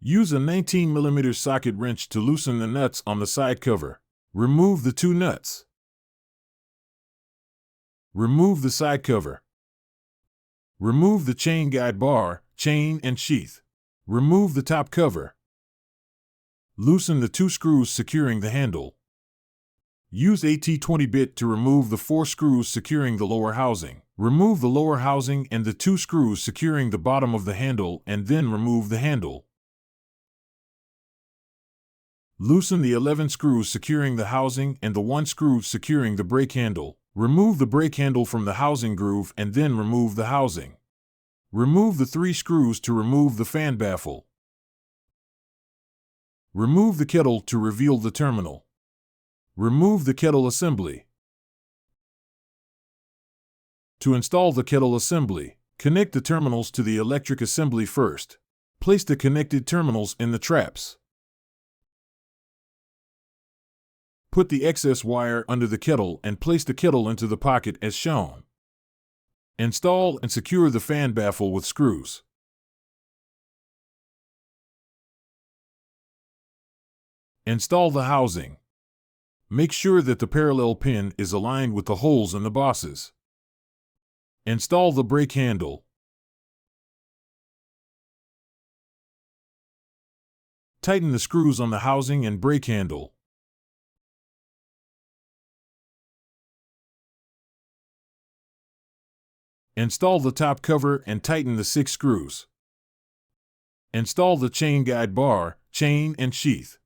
Use a 19mm socket wrench to loosen the nuts on the side cover. Remove the 2 nuts. Remove the side cover. Remove the chain guide bar, chain, and sheath. Remove the top cover. Loosen the 2 screws securing the handle. Use a T20 bit to remove the 4 screws securing the lower housing. Remove the lower housing and the 2 screws securing the bottom of the handle, and then remove the handle. Loosen the 11 screws securing the housing and the 1 screw securing the brake handle. Remove the brake handle from the housing groove and then remove the housing. Remove the 3 screws to remove the fan baffle. Remove the kettle to reveal the terminal. Remove the kettle assembly. To install the kettle assembly, connect the terminals to the electric assembly first. Place the connected terminals in the traps. Put the excess wire under the kettle and place the kettle into the pocket as shown. Install and secure the fan baffle with screws. Install the housing. Make sure that the parallel pin is aligned with the holes in the bosses. Install the brake handle. Tighten the screws on the housing and brake handle. Install the top cover and tighten the 6 screws. Install the chain guide bar, chain, and sheath.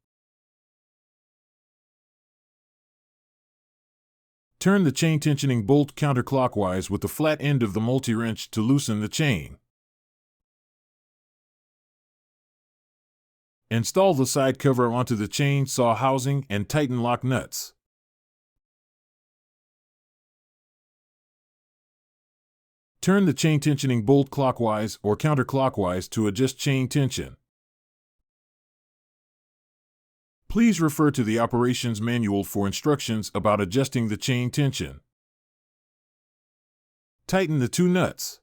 Turn the chain tensioning bolt counterclockwise with the flat end of the multi-wrench to loosen the chain. Install the side cover onto the chain saw housing and tighten lock nuts. Turn the chain tensioning bolt clockwise or counterclockwise to adjust chain tension. Please refer to the operations manual for instructions about adjusting the chain tension. Tighten the 2 nuts.